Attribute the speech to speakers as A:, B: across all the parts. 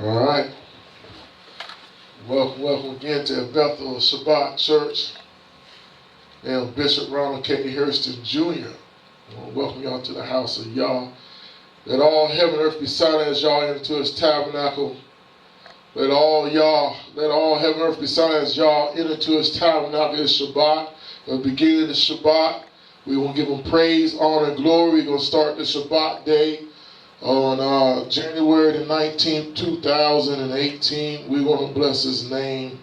A: All right. Welcome again to El-beth-el Shabbat Church. And Bishop Ronolad Hairston Jr. I want to welcome y'all to the house of Yah. Let all heaven and earth be silent as y'all enter into his tabernacle. Let all heaven and earth be silent as y'all enter into his tabernacle. It's Shabbat. At the beginning of the Shabbat, we want to give him praise, honor, and glory. We're going to start the Shabbat day on January the 19th, 2018. We're going to bless his name.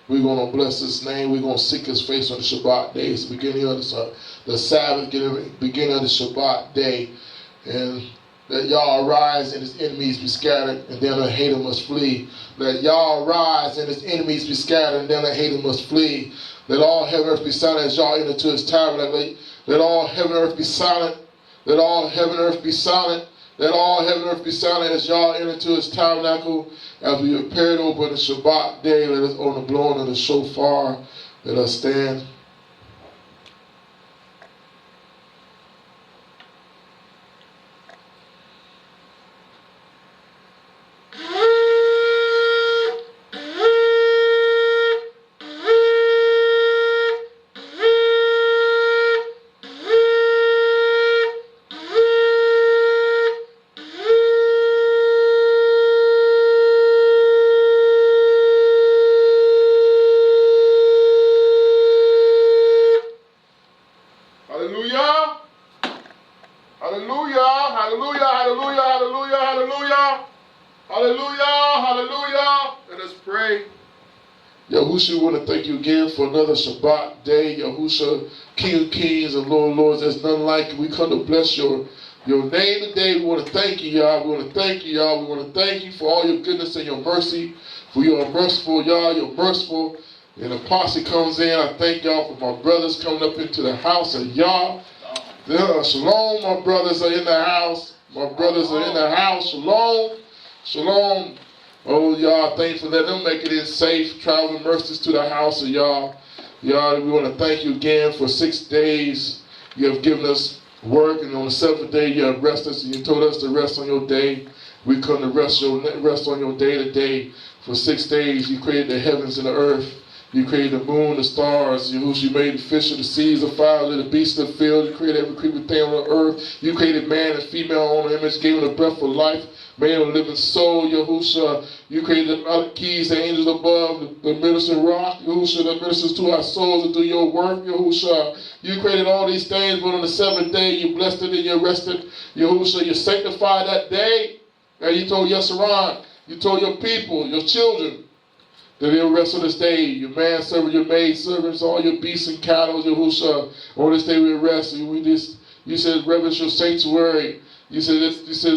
A: We're going to bless his name. We're going to seek his face on the Shabbat day. It's the beginning of the Sabbath, beginning of the Shabbat day. And let Yah arise and his enemies be scattered, and then the hater must flee. Let Yah arise and his enemies be scattered, and then the hater must flee. Let all heaven and earth be silent as y'all enter to his tabernacle. Let all heaven and earth be silent. Let all heaven and earth be silent. Let all heaven and earth be silent as y'all enter to his tabernacle. As we prepare to open the Shabbat day, let us, on the blowing of the shofar, let us stand. Yahushua, we want to thank you again for another Shabbat day. Yahushua, King of Kings and Lord of Lords, there's none like you. We come to bless your name today. We want to thank you, Yah. We want to thank you, Yah. We want to thank you for all your goodness and your mercy. For you are merciful, Yah. You're merciful. And the posse comes in. I thank y'all for my brothers coming up into the house of Yah. Shalom, my brothers are in the house. My brothers are in the house. Shalom. Shalom. Oh, Yah, thanks for letting them make it in safe, traveling mercies to the house of Yah. Yah, we want to thank you again for 6 days. You have given us work, and on the 7th day you have rested us, and you told us to rest on your day. We come to rest on your day today. For 6 days you created the heavens and the earth. You created the moon, the stars. You made the fish of the seas, the fowls, the beasts of the field. You created every creeping thing on the earth. You created man and female on the image, gave them the breath of life. Man, a living soul, Yahushua. You created the keys, the angels above, the ministering rock, Yahushua, that ministers to our souls and do your work, Yahushua. You created all these things, but on the 7th day, you blessed it and you rested, Yahushua. You sanctified that day. And you told Yesharon, you told your people, your children, that they'll rest on this day. Your manservant, your maid servants, all your beasts and cattle, Yahushua. On this day we rest. You said, reverence your sanctuary. You said,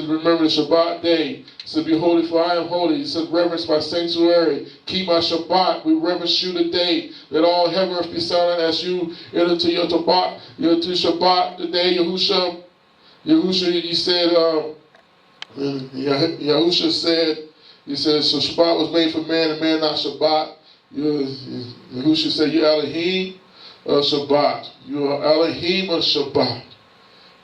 A: remember the Shabbat day. You said, be holy for I am holy. You said, reverence my sanctuary. Keep my Shabbat. We reverence you today. Let all heaven and earth be silent as you enter to your Shabbat. You enter to Shabbat today, Yahushua. Yahushua, you said, Yahushua said, you said, so Shabbat was made for man and man not Shabbat. Yahushua said, you're Elohim of Shabbat. You are Elohim of Shabbat.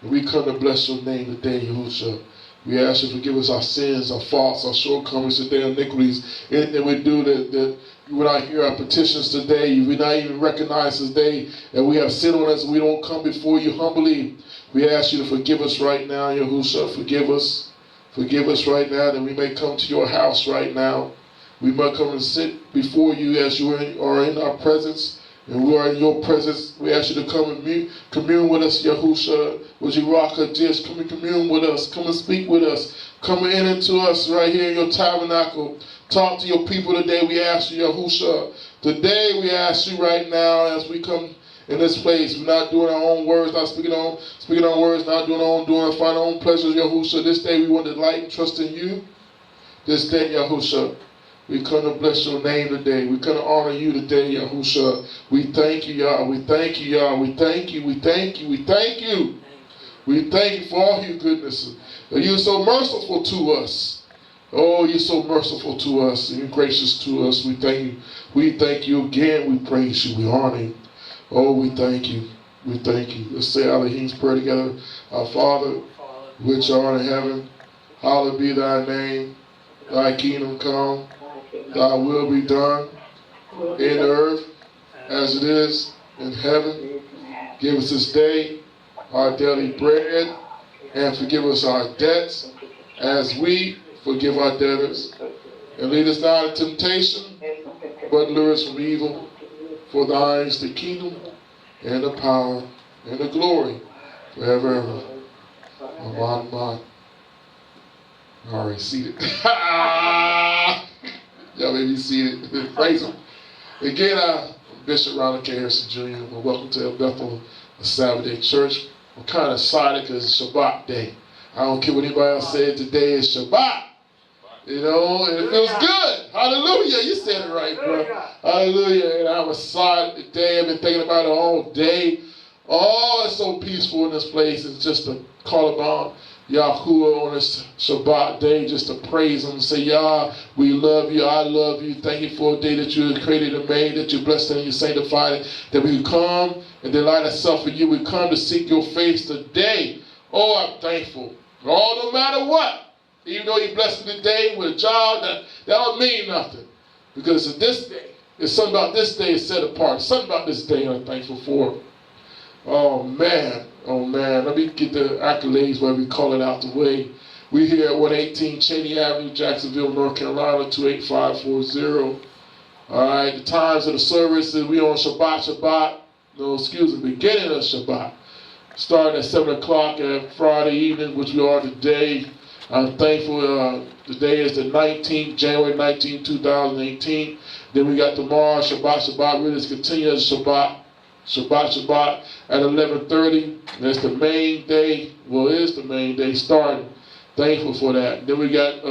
A: And we come to bless your name today, Yahushua. We ask you to forgive us our sins, our faults, our shortcomings today, iniquities, anything we do that you would not hear our petitions today. You would not even recognize this day that we have sin on us and we don't come before you humbly. We ask you to forgive us right now, Yahushua. Forgive us. Forgive us right now that we may come to your house right now. We might come and sit before you as you are in our presence. And we are in your presence. We ask you to come and commune with us, Yahushua. Would you rock a dish? Come and commune with us. Come and speak with us. Come in into us right here in your tabernacle. Talk to your people today. We ask you, Yahushua. Today we ask you right now as we come in this place. We're not doing our own words, not speaking our words, not doing our own doing, find our own pleasures, Yahushua. This day we want to delight and trust in you. This day, Yahushua. We come to bless your name today. We come to honor you today, Yahushua. We thank you, Yah. We thank you, Yah. We thank you. We thank you. We thank you. We thank you for all your goodness. You're so merciful to us. Oh, you're so merciful to us and gracious to us. We thank you. We thank you again. We praise you. We honor you. Oh, we thank you. We thank you. Let's say Elohim's prayer together. Our Father, which art in heaven, hallowed be thy name. Thy kingdom come, thy will be done in earth as it is in heaven. Give us this day our daily bread, and forgive us our debts as we forgive our debtors. And lead us not into temptation, but deliver us from evil. For thine is the kingdom, and the power, and the glory, forever and ever. Amen. All right, seated. Y'all may be seated. Praise him. Again, Bishop Ronolad Hairston Jr. Welcome to El-beth-el Sabbath I'm kind of excited because it's Shabbat day. I don't care what anybody else said, today is Shabbat. You know, and it feels good. Hallelujah. You said it right, bro. Hallelujah. And I'm excited today. I've been thinking about it all day. Oh, it's so peaceful in this place. It's just to call upon Yahuwah on this Shabbat day, just to praise him and say, Yah, we love you, I love you. Thank you for a day that you created and made, that you blessed and you sanctified it, that we come and delight ourselves in you. We come to seek your face today. Oh, I'm thankful. Oh, no matter what. Even though you blessed me today with a job, that don't mean nothing. Because of this day, there's something about this day is set apart. Something about this day I'm thankful for. Oh man, let me get the accolades where we call it out the way. We're here at 118 Chaney Avenue, Jacksonville, North Carolina, 28540. Alright, the times of the service is we on beginning of Shabbat. Starting at 7 o'clock at Friday evening, which we are today. I'm thankful today is the 19th, January 19, 2018. Then we got tomorrow, Shabbat. Really, it's continuous Shabbat at 11:30. That's the main day. Well, it is the main day starting. Thankful for that. Then we got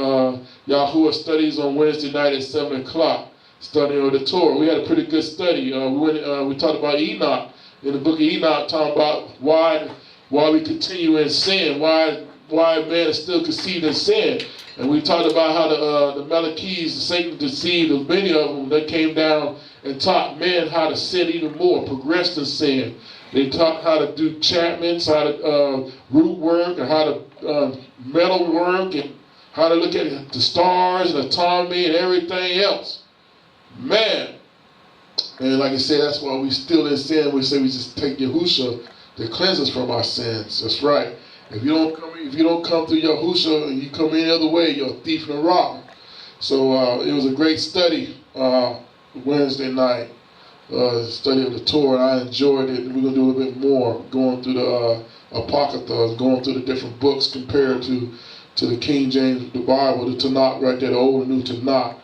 A: Yahuwah studies on Wednesday night at 7 o'clock. Studying on the Torah. We had a pretty good study. We talked about Enoch. In the book of Enoch, talking about why we continue in sin, why man is still conceived in sin. And we talked about how the Malachites, Satan deceived many of them. They came down and taught men how to sin even more, progressed in sin. They taught how to do enchantments, how to root work, and how to metal work, and how to look at the stars and autonomy and everything else. Man. And like I said, that's why we still in sin. We say we just take Yahusha to cleanse us from our sins. That's right. If you don't come through Yahusha and you come any other way, you're a thief and a robber. So it was a great study Wednesday night, study of the Torah, and I enjoyed it. We're going to do a little bit more, going through the Apocrypha, going through the different books compared to the King James, the Bible, the Tanakh right there, the Old and New Tanakh.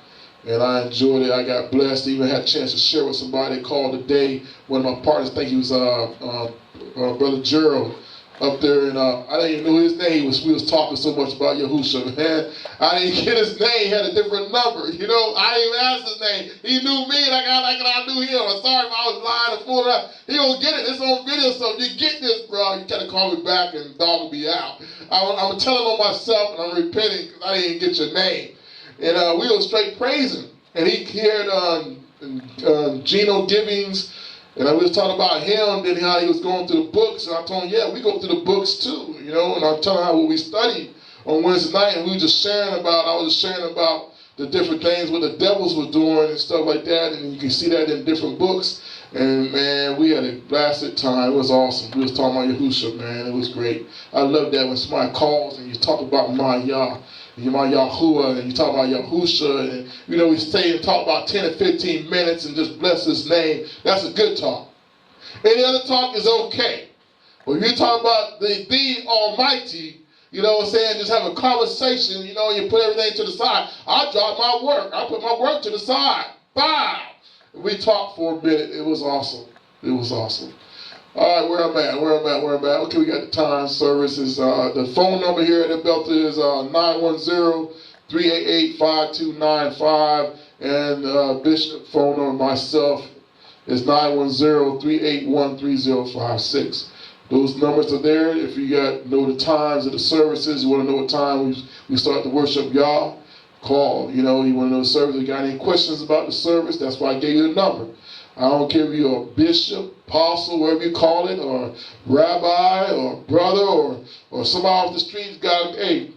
A: And I enjoyed it. I got blessed. I even had a chance to share with somebody. They called today. One of my partners, I think he was Brother Gerald, up there, and I didn't even know his name. We was talking so much about Yahusha, man. I didn't get his name. He had a different number, you know. I didn't even ask his name. He knew me like I knew him. I'm sorry if I was lying or fooling around. He don't get it. It's on video, so you get this, bro. You gotta call me back and dog me out. I'm telling on myself, and I'm repenting because I didn't get your name. And we were straight praising. And he heard Geno Givings. And we was talking about him, then how he was going through the books, and I told him, yeah, we go through the books too, you know. And I'm telling him how we studied on Wednesday night, and I was just sharing about the different things what the devils were doing and stuff like that, and you can see that in different books. And man, we had a blasted time. It was awesome. We was talking about Yahusha, man. It was great. I love that when somebody calls and you talk about my Yah. My Yahuwah, and you talk about Yahusha, and you know, we stay and talk about 10 or 15 minutes and just bless his name. That's a good talk. Any other talk is okay. But if you talk about the Almighty, you know what I'm saying, just have a conversation, you know, you put everything to the side. I drop my work. I put my work to the side. Bye. We talked for a minute. It was awesome. It was awesome. All right, where I'm at. Okay, we got the time services. The phone number here at El-beth-el is 910-388-5295. And Bishop phone number myself is 910-381-3056. Those numbers are there. If you know the times of the services, you want to know what time we start to worship y'all, call. You know, you want to know the service. You got any questions about the service? That's why I gave you the number. I don't care if you're a bishop, apostle, whatever you call it, or rabbi, or brother, or somebody off the streets got, hey,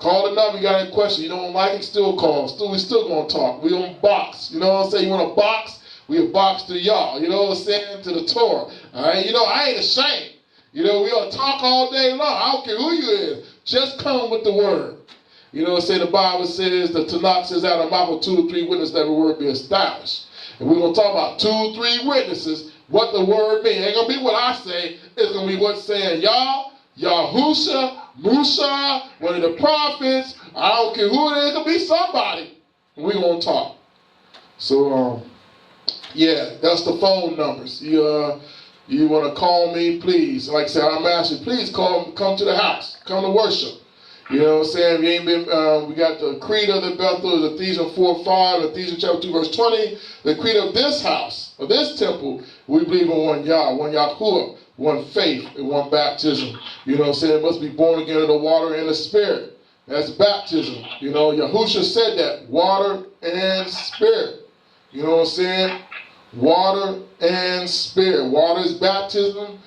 A: Call the number. You got any questions? You don't like it? Still call. We still going to talk. We on box. You know what I'm saying? You want a box? We a box to y'all. You know what I'm saying? To the Torah. All right? You know, I ain't ashamed. You know, we gonna talk all day long. I don't care who you is. Just come with the word. You know what I'm saying? The Bible says, the Tanakh says, out of the mouth of 2 or 3 witnesses, every word be established. And we're going to talk about 2 or 3 witnesses, what the word means. It ain't going to be what I say. It's going to be what's saying y'all, Yahusha, Musa, one of the prophets. I don't care who it is. It's going to be somebody. And we're going to talk. So, yeah, that's the phone numbers. You want to call me, please. Like I said, I'm asking, please come to the house. Come to worship. You know what I'm saying? We ain't been. We got the creed of the El-beth-el, Ephesians 4:5, Ephesians chapter 2, verse 20. The creed of this house, of this temple, we believe in one Yah, one Yahuwah, one faith, and one baptism. You know what I'm saying? It must be born again of the water and the spirit. That's baptism. You know, Yahusha said that, water and spirit. You know what I'm saying? Water and spirit. Water is baptism.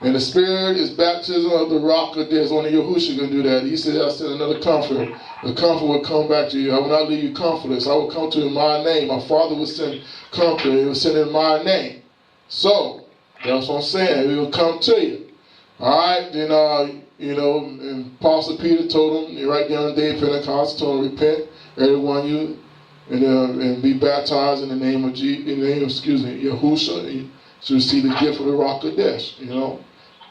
A: And the Spirit is baptism of the rock of death. Only Yahushua can do that. He said, I send another comforter. The comforter will come back to you. I will not leave you comfortless. I will come to you in my name. My Father will send comforter. He will send in my name. So, that's what I'm saying. He will come to you. All right? Then, you know, and Apostle Peter told him, right there on the day of Pentecost, told him, repent, every one of you, and be baptized in the name of Yahushua. To receive the gift of the rock of death, you know.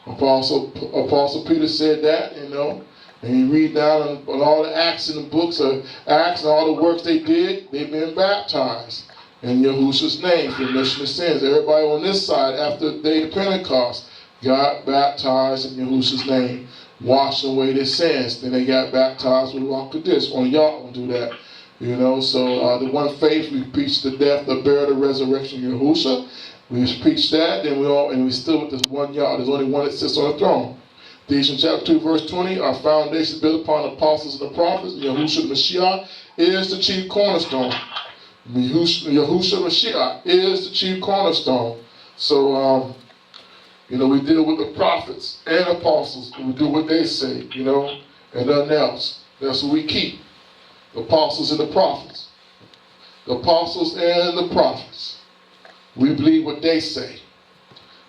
A: Apostle Peter said that, you know. And you read down on all the Acts in the books of Acts and all the works they did, they've been baptized in Yahushua's name for remission of sins. Everybody on this side, after the day of Pentecost, got baptized in Yahushua's name, washed away their sins. Then they got baptized with the rock of death. Only y'all don't do that, you know. So the one faith, we preach the death, the burial, the resurrection of Yahushua. We preach that, then we still with this one Yah. There's only one that sits on the throne. Ephesians chapter 2, verse 20, our foundation is built upon the apostles and the prophets. Yahushua Mashiach is the chief cornerstone. Yahushua Mashiach is the chief cornerstone. So, you know, we deal with the prophets and apostles. We do what they say, you know, and nothing else. That's what we keep. The apostles and the prophets. The apostles and the prophets. We believe what they say.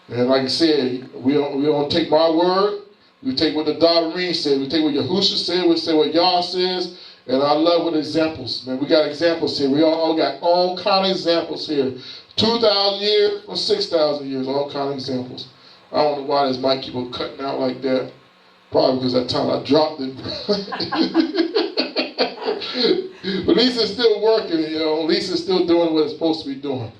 A: And like I said, we don't take my word. We take what the Davarine said. We take what Yahushua said. We say what Yah says. And I love with examples. Man, we got examples here. We all got all kind of examples here. 2,000 years or 6,000 years. All kind of examples. I don't know why this mic keep on cutting out like that. Probably because that time I dropped it. But at least it's still working, you know. At least it's still doing what it's supposed to be doing.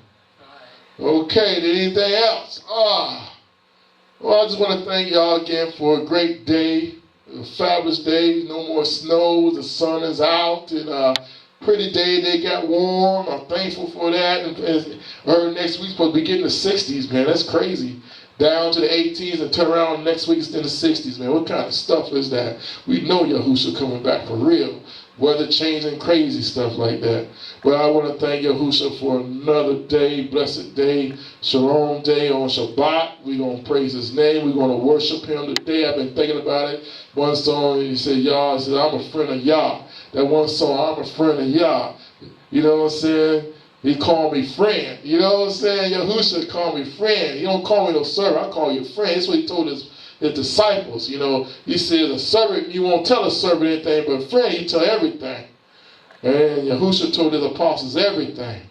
A: Okay, anything else? Well, I just want to thank y'all again for a great day, a fabulous day. No more snow, the sun is out, and pretty day. They got warm. I'm thankful for that. And heard next week's supposed to be getting the 60s, man. That's crazy. Down to the 18s and turn around next week it's in the 60s, man. What kind of stuff is that? We know Yahushua coming back for real. Weather changing, crazy stuff like that. But I want to thank Yahushua for another day, blessed day, Shalom day on Shabbat. We're going to praise his name. We're going to worship him today. I've been thinking about it. One song, he said, Yah, he said, I'm a friend of Yah. That one song, I'm a friend of Yah. You know what I'm saying? He called me friend. You know what I'm saying? Yahushua called me friend. He don't call me no servant. I call you friend. That's what he told his disciples. You know, he said a servant, you won't tell a servant anything, but a friend, you tell everything. And Yahushua told his apostles everything.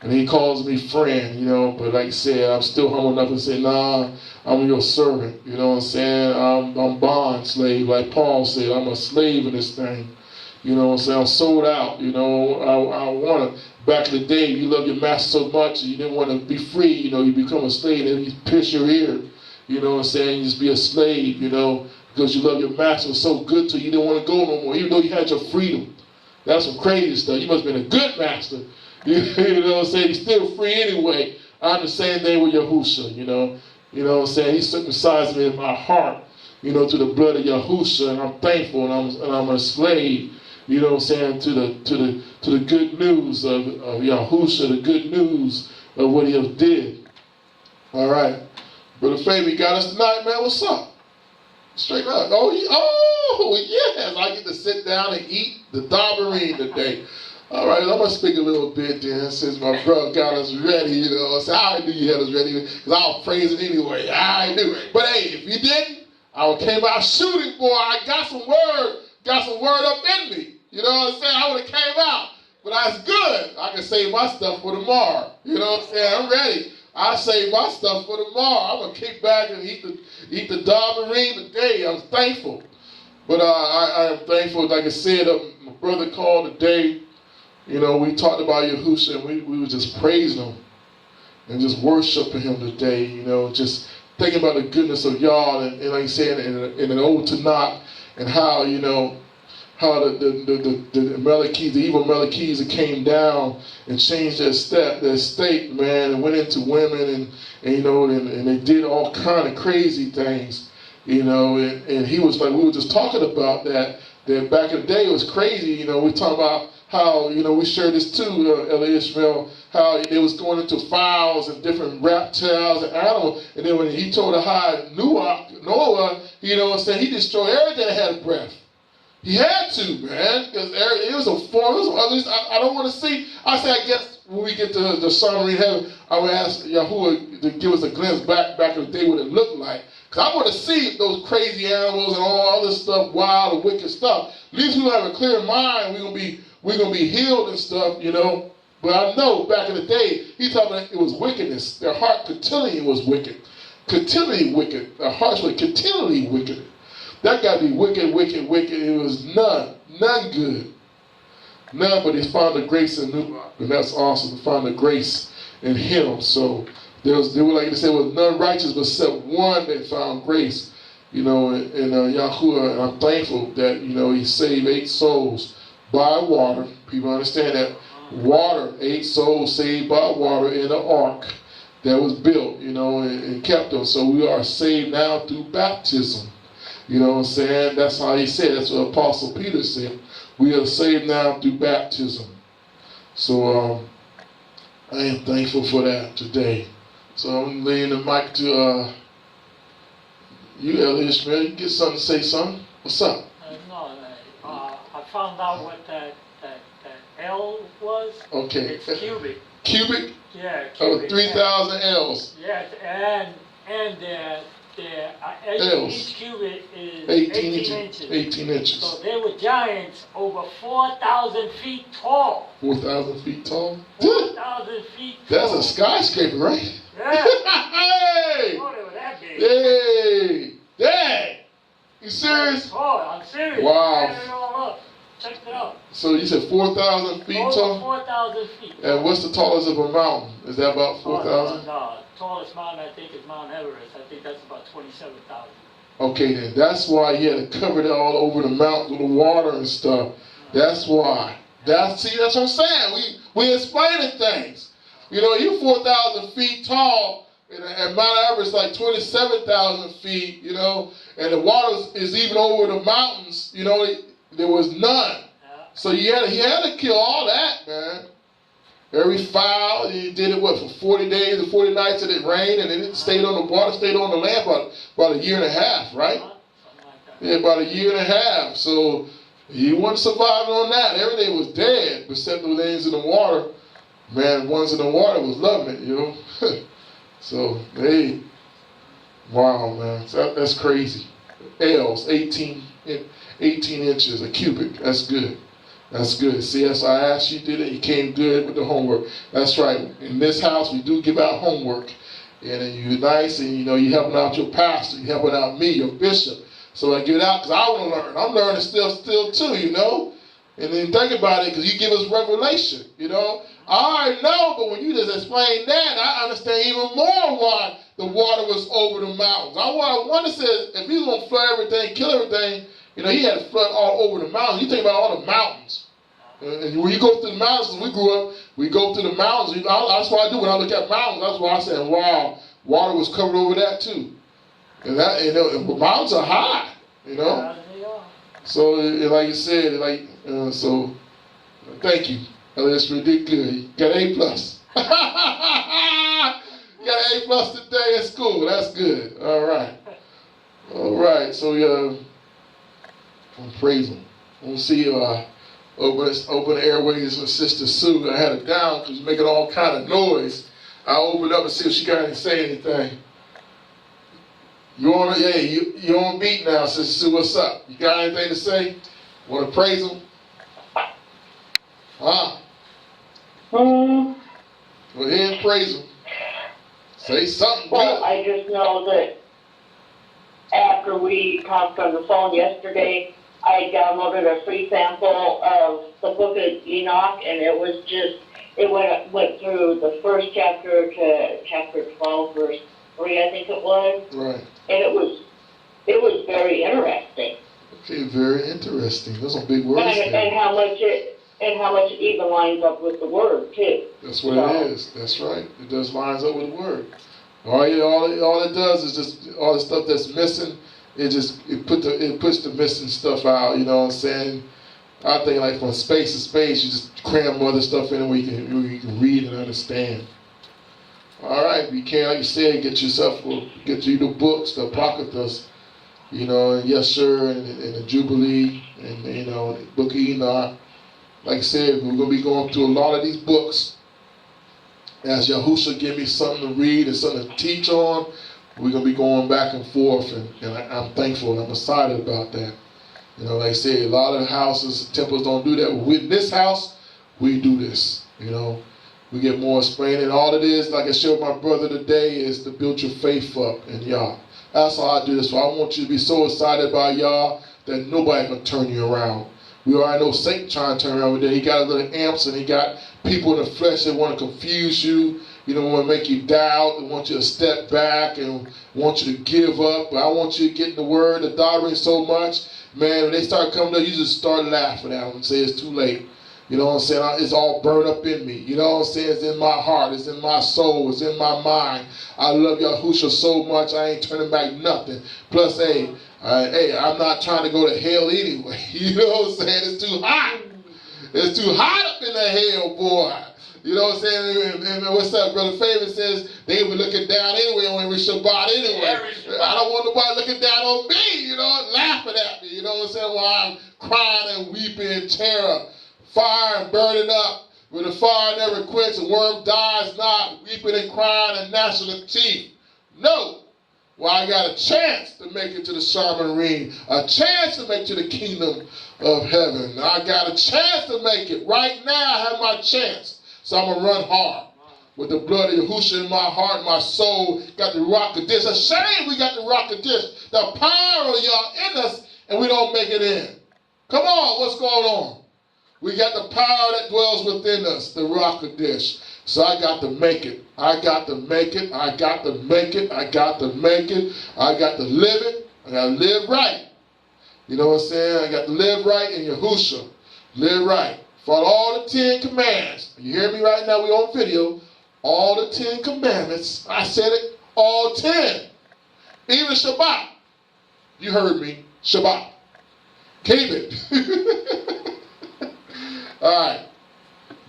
A: And he calls me friend, you know, but like I said, I'm still humble enough to say, nah, I'm your servant. You know what I'm saying? I'm bond slave, like Paul said. I'm a slave in this thing. You know what I'm saying? I'm sold out. You know, I want to. Back in the day, you love your master so much, you didn't want to be free. You know, you become a slave and you pierce your ear. You know what I'm saying? You just be a slave, you know, because you love your master so good to you didn't want to go no more, even though you had your freedom. That's some crazy stuff. You must have been a good master. You know what I'm saying? You're still free anyway. I'm the same thing with Yahushua, you know. You know what I'm saying? He circumcised me in my heart, you know, through the blood of Yahushua, and I'm thankful, and I'm a slave. You know what I'm saying, to the good news of Yahushua, the good news of what he did. All right. Brother Fabian got us tonight, man. What's up? Straight up. Oh, yes. I get to sit down and eat the dabarine today. All right, I'm going to speak a little bit then since my brother got us ready, you know. So I knew you had us ready because I was praising anyway. I knew. But hey, if you didn't, I came out shooting, boy. I got some word up in me. You know what I'm saying? I would have came out. But that's good. I can save my stuff for tomorrow. You know what I'm saying? I'm ready. I save my stuff for tomorrow. I'm going to kick back and eat the dabarine today. I'm thankful. But I am thankful. Like I said, my brother called today. You know, we talked about Yahushua, and we were just praising him and just worshiping him today. You know, just thinking about the goodness of y'all, and like you said, in an old Tanakh, and how, you know, how the Amalekites, the evil Amalekites that came down and changed their state, man, and went into women, and you know, and they did all kind of crazy things, you know, and he was like, we were just talking about that back in the day it was crazy, you know, we talking about how, you know, we shared this too, Ishmael, how they was going into fowls and different reptiles and animals, and then when he told Noah, you know what I'm saying, he destroyed everything that had breath. He had to, man, because it was a form. I don't want to see. I guess when we get to the summary in heaven, I would ask Yahuwah to give us a glimpse back in the day what it looked like. Because I want to see those crazy animals and all this stuff, wild and wicked stuff. At least we'll have a clear mind. We're gonna be healed and stuff, you know. But I know back in the day, he told me it was wickedness. Their heart continually was wicked. Continually wicked. Their hearts were continually wicked. That got to be wicked, wicked, wicked. It was none good. None, but he found the grace in Nuba. And that's awesome, to find the grace in him. So there were, like they said, was none righteous but except one that found grace, you know, in Yahuwah. And I'm thankful that, you know, he saved 8 souls by water. People understand that. Water, 8 souls saved by water in an ark that was built, you know, and kept them. So we are saved now through baptism. You know what I'm saying? That's how he said. That's what Apostle Peter said. We are saved now through baptism. So I am thankful for that today. So I'm laying the mic to you, El Ishmael. You get something to say something? What's up?
B: No, I found out what that L was.
A: Okay.
B: It's cubic.
A: Cubic?
B: Yeah, cubic.
A: 3,000 L's.
B: Yes, and each cubit is 18 inches. 18 inches. So they were giants over 4,000 feet tall.
A: 4,000 feet tall?
B: 4,000 feet tall.
A: That's a skyscraper, right?
B: Yeah.
A: Hey!
B: Oh, they were that big.
A: Hey! Dang! You serious?
B: Oh, I'm serious.
A: Wow.
B: I added it all up. Check it out.
A: So you said 4,000 feet tall?
B: 4,000 feet.
A: And what's the tallest of a mountain? Is that about 4,000?
B: No. Tallest mountain, I think, is Mount Everest. I think that's about 27,000.
A: Okay, then. That's why he had to cover it all over the mountain with the water and stuff. That's why. That's what I'm saying. We explaining things. You know, you're 4,000 feet tall, and Mount Everest like 27,000 feet, you know, and the water is even over the mountains, you know, there was none. Yeah. So he had to kill all that, man. Every fowl, he did it, for 40 days and 40 nights, and it rained, and it stayed on the water, stayed on the land about a year and a half, right?
B: Something like that.
A: Yeah, about a year and a half. So he wasn't surviving on that. Everything was dead, except the things in the water. Man, ones in the water was loving it, you know? So, hey, wow, man. So that's crazy. L's, 18 inches, a cubic. That's good. That's good. See, that's why I asked you, did it? You came good with the homework. That's right. In this house, we do give out homework. And you're nice, and you know, you're helping out your pastor, you're helping out me, your bishop. So I give it out because I want to learn. I'm learning still too, you know. And then think about it, because you give us revelation, you know. I already know, but when you just explain that, I understand even more why the water was over the mountains. I wonder, says, if he's going to flood everything, kill everything, you know, he had to flood all over the mountains. You think about all the mountains. And when you go through the mountains, when we grew up, we go through the mountains. That's what I do when I look at mountains. That's why I said, wow, water was covered over that too. And that, you know, the mountains are high, you know. So, like you said, so, thank you. El-beth-el did good. You got A+. You got an A+ today in school. That's good. All right. All right, so I'm praising. I want to see open airways with Sister Sue. I had it down because she's making all kind of noise. I opened up and see if she got to say anything. You on beat now, Sister Sue. What's up? You got anything to say? Want to praise him? Huh? Go ahead and praise him. Say something
C: well,
A: good.
C: I just know that after we talked on the phone yesterday, I downloaded a free sample of the book of Enoch, and it went through the first chapter to chapter 12, verse 3, I think it was.
A: Right.
C: And it was very interesting.
A: Okay, very interesting. Those are big words.
C: And how much it even lines up with the word too.
A: That's what it is. That's right. It does lines up with the word. All it does is just all the stuff that's missing. It puts the missing stuff out. You know what I'm saying? I think like from space to space, you just cram other stuff in where you can read and understand. All right, you can, like you said, get you the books, the Apocryphas, you know, and yes sir, and the Jubilee, and you know, the Book of Enoch. Like I said, we're gonna be going through a lot of these books. As Yahusha give me something to read and something to teach on, we're gonna be going back and forth, and I'm thankful and I'm excited about that. You know, like I said, a lot of houses, temples don't do that. With this house, we do this. You know. We get more explaining. All it is, like I showed my brother today, is to build your faith up in Yah. That's how I do this. So I want you to be so excited about Yah that nobody can turn you around. We already know Satan trying to turn around with that. He got a little amps and he got people in the flesh that want to confuse you. You know, want to make you doubt and want you to step back and want you to give up. But I want you to get in the word, the doctrine so much. Man, when they start coming up, you just start laughing at them and say it's too late. You know what I'm saying? It's all burned up in me. You know what I'm saying? It's in my heart. It's in my soul. It's in my mind. I love Yahusha so much, I ain't turning back nothing. Plus, hey, I'm not trying to go to hell anyway. You know what I'm saying? It's too hot. It's too hot up in the hell, boy. You know what I'm saying? And what's up? Brother Fabian says they were looking down anyway on every Shabbat anyway. I don't want nobody looking down on me, you know, laughing at me. You know what I'm saying? While I'm crying and weeping in terror. Fire and burning up, with the fire never quits, a worm dies not, weeping and crying and gnashing of teeth. No. Well, I got a chance to make it to the submarine, a chance to make it to the kingdom of heaven. I got a chance to make it. Right now, I have my chance. So I'm going to run hard. With the blood of Yahushua in my heart, my soul, got the rock of this. A shame we got the rock of this. The power of y'all in us, and we don't make it in. Come on, what's going on? We got the power that dwells within us, the rock of this. So I got to make it. I got to make it. I got to make it. I got to make it. I got to live it. I got to live right. You know what I'm saying? I got to live right in Yahushua. Live right. Follow all the 10 commands. You hear me right now? We on video. All the 10 commandments. I said it. All 10. Even Shabbat. You heard me. Shabbat. Keep it. All right.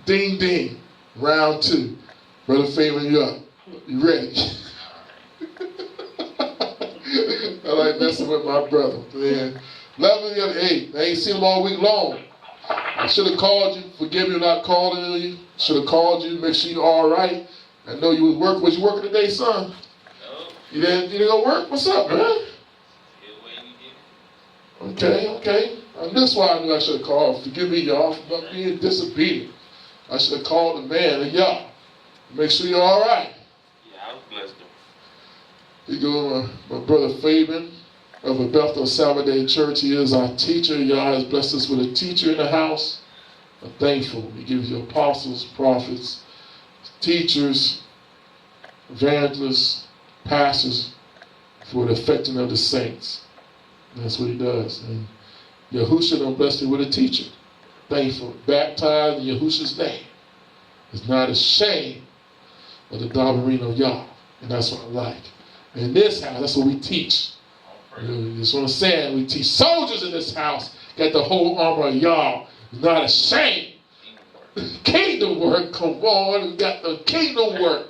A: Ding, ding. Round 2. Brother Fabian, you up? You ready? I like messing with my brother, man. 11 the other 8. I ain't seen him all week long. I should have called you. Forgive me for not calling you. Should have called you. Make sure you're all right. I know you was working. Was you working today, son? No. You didn't go work? What's up, man? Okay. And that's why I knew I should have called. Forgive me, y'all, for not being disobedient. I should have called the man and y'all. Make sure you're all right.
D: Yeah, I was blessed.
A: Here goes my brother Fabian of El-beth-el Sabbathdaychurch. He is our teacher. Y'all has blessed us with a teacher in the house. I'm thankful. He gives you apostles, prophets, teachers, evangelists, pastors for the affecting of the saints. That's what he does. And Yahushua done blessed me with a teacher. Thankful. Baptized in Yahushua's name. It's not ashamed of the Dabarim of Yah. And that's what I like. In this house, that's what we teach. That's what I'm saying. We teach soldiers in this house. Got the whole armor of Yah. It's not ashamed. Kingdom work. Come on. We got the kingdom work.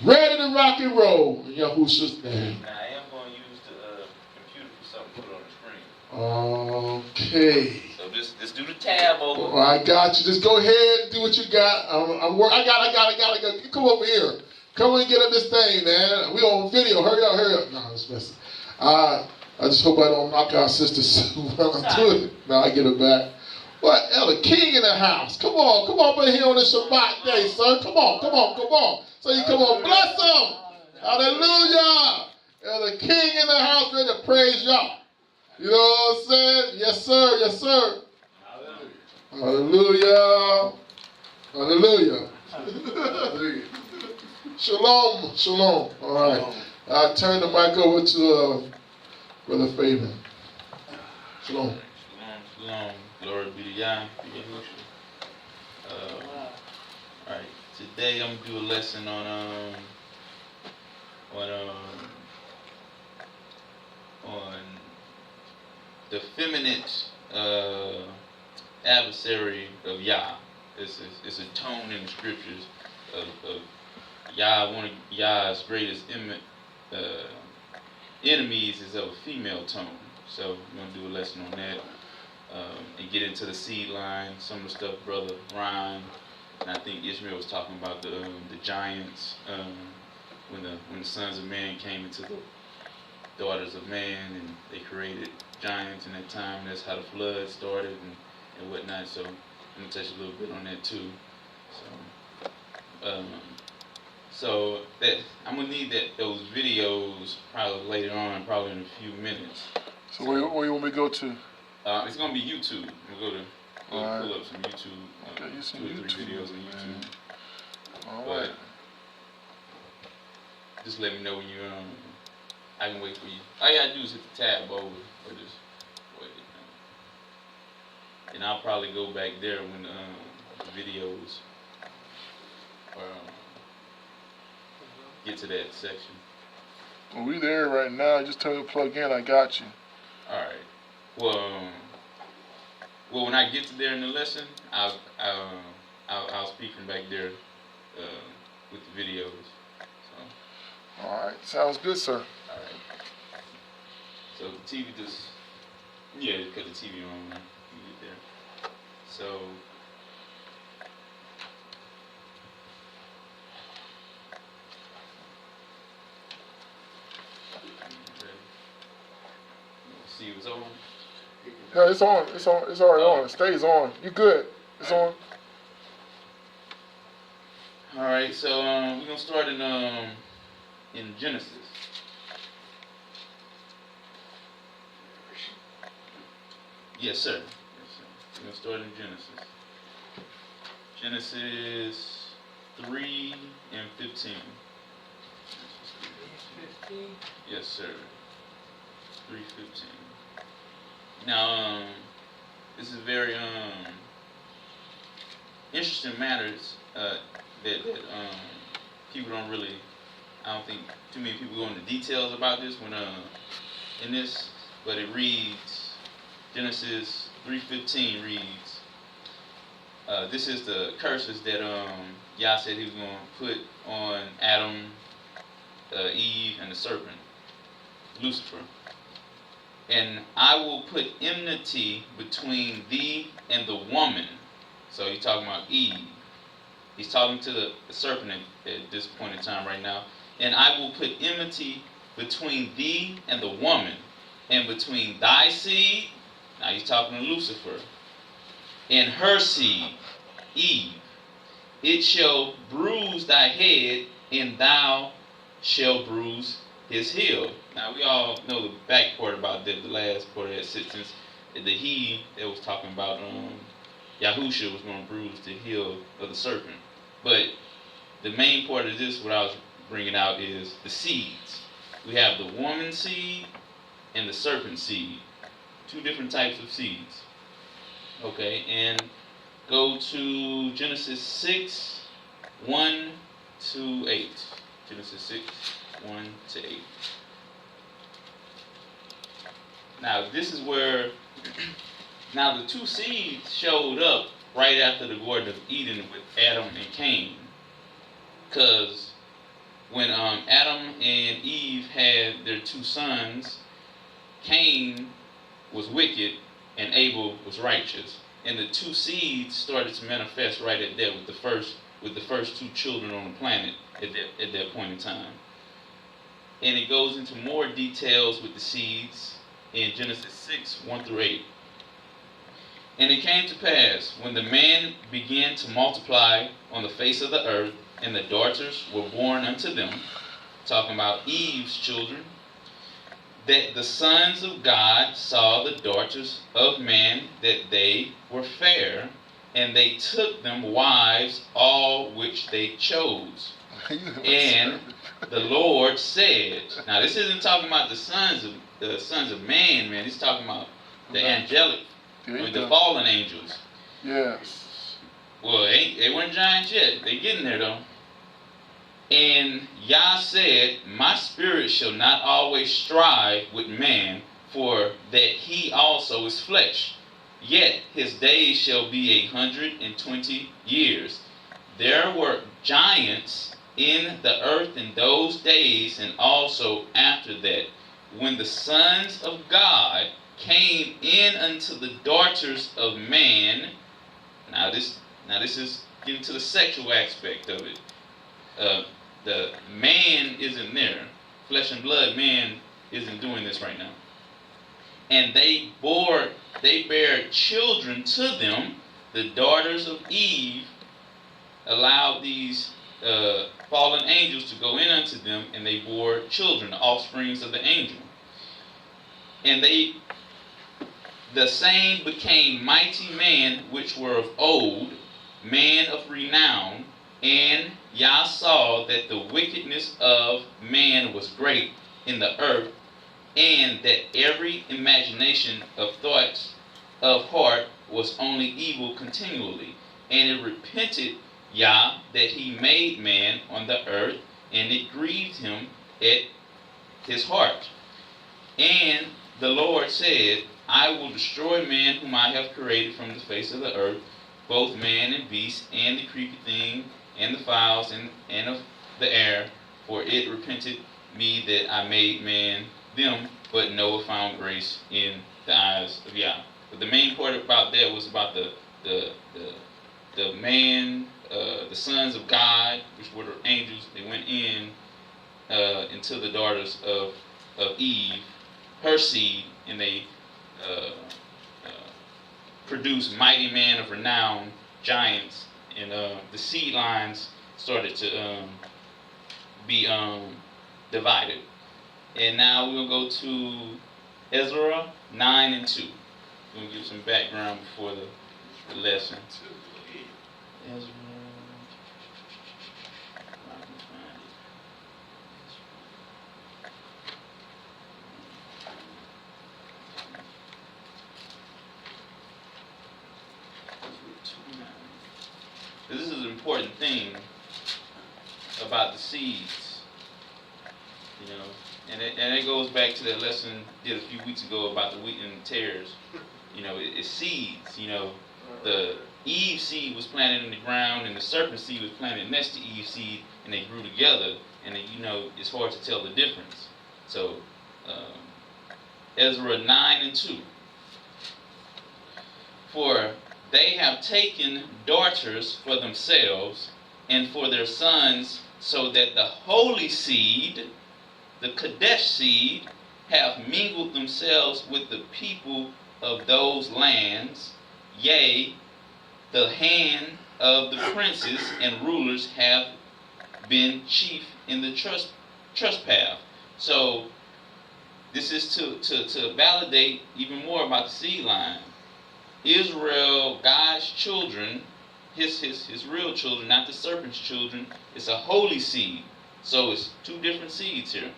A: Ready to rock and roll in Yahushua's name.
D: I am going to use the computer
A: Okay.
D: So just do the tab over.
A: Oh, I got you. Just go ahead and do what you got. I got. You come over here. Come on and get on this thing, man. We on video. Hurry up. No, it's messing. I just hope I don't knock our sister Sue while I'm doing it. No, I get her back. What? Elder King in the house. Come on, over here on this Shabbat day, sir. Come on. So you come on, bless him. Hallelujah. Elder King in the house, ready to praise y'all. You know what I'm saying? Yes, sir. Hallelujah. Shalom. All right. I'll turn the mic over to Brother Fabian. Shalom.
D: Glory be to Yah. All right. Today I'm gonna do a lesson on the feminine adversary of Yah. It's a tone in the scriptures of Yah. One of Yah's greatest enemies is of a female tone. So we're gonna do a lesson on that and get into the seed line, some of the stuff Brother Ryan and I think Ishmael was talking about the giants when the sons of man came into the daughters of man, and they created giants in that time. That's how the flood started and whatnot. So I'm gonna touch a little bit on that too. So that I'm gonna need those videos probably later on, probably in a few minutes.
A: So where you want me to go to?
D: It's gonna be YouTube. We'll go pull up some YouTube.
A: Okay, you see
D: 2 or 3
A: YouTube,
D: videos on
A: man.
D: YouTube.
A: All right.
D: Just let me know when you I can wait for you. All you gotta do is hit the tab over or just wait. And I'll probably go back there when the videos get to that section.
A: Well, we there right now. Just tell me to plug in. I got you.
D: All right. Well, when I get to there in the lesson, I'll speak from back there with the videos. So.
A: All right. Sounds good, sir.
D: All right. So the TV just cut the TV on when you get there. So. See, it was on.
A: Yeah, it's on. It's already on. It stays on. You good? It's on.
D: All right. So we're gonna start in Genesis. Yes, sir. We're gonna start in Genesis. Genesis 3 and 15.
B: 15.
D: Yes, sir. 3:15. Now, this is very interesting matters that people don't really. I don't think too many people go into details about this when in this, but it reads Genesis 3:15 reads. This is the curses that Yah said He was going to put on Adam, Eve, and the serpent, Lucifer. And I will put enmity between thee and the woman. So he's talking about Eve. He's talking to the serpent at this point in time right now. And I will put enmity between thee and the woman, and between thy seed, now he's talking to Lucifer, and her seed, Eve. It shall bruise thy head, and thou shalt bruise his heel. Now we all know the back part about that, the last part of that sentence. The he that was talking about Yahusha was going to bruise the heel of the serpent. But the main part of this, what I was bringing out, is the seeds. We have the woman seed and the serpent seed. 2 different types of seeds. Okay, and go to Genesis 6, 1 to 8. Genesis 6, 1 to 8. Now this is where, now the 2 seeds showed up right after the Garden of Eden with Adam and Cain. Because when Adam and Eve had their 2 sons, Cain was wicked and Abel was righteous. And the two seeds started to manifest right at that with the first two children on the planet at that point in time. And it goes into more details with the seeds in Genesis 6, 1 through 8. And it came to pass, when the man began to multiply on the face of the earth, and the daughters were born unto them, talking about Eve's children, that the sons of God saw the daughters of man, that they were fair, and they took them wives, all which they chose. And the Lord said, now this isn't talking about the sons of man, man. He's talking about the angelic, the fallen angels.
A: Yes.
D: Well, they weren't giants yet. They getting there though. And Yah said, my spirit shall not always strive with man, for that he also is flesh. Yet his days shall be 120 years. There were giants in the earth in those days, and also after that, when the sons of God came in unto the daughters of man. Now this is getting to the sexual aspect of it. The man isn't there. Flesh and blood man isn't doing this right now. And they bare children to them. The daughters of Eve allowed these fallen angels to go in unto them, and they bore children, the offsprings of the angel. And the same became mighty men which were of old, man of renown, and Yah saw that the wickedness of man was great in the earth, and that every imagination of thoughts of heart was only evil continually. And it repented Yah that he made man on the earth, and it grieved him at his heart. And the Lord said, I will destroy man whom I have created from the face of the earth, both man and beast, and the creepy thing, and the fowls, and of the air, for it repented me that I made man them, but Noah found grace in the eyes of Yah. But the main part about that was about the man, the sons of God, which were the angels. They went in into the daughters of Eve, her seed, and they produced mighty men of renown, giants, and the seed lines started to be divided. And now we're going to go to Ezra 9 and 2. We're going to give some background before the lesson. Ezra. This is an important thing about the seeds, you know, and it goes back to that lesson we did a few weeks ago about the wheat and the tares. You know, it's seeds. You know, the Eve seed was planted in the ground, and the serpent seed was planted next to Eve seed, and they grew together. And you know, it's hard to tell the difference. So, Ezra 9 and 2. For they have taken daughters for themselves and for their sons, so that the holy seed, the Kadesh seed, have mingled themselves with the people of those lands. Yea, the hand of the princes and rulers have been chief in the trespass. So this is to validate even more about the seed line. Israel, God's children, his real children, not the serpent's children, it's a holy seed. So it's two different seeds here.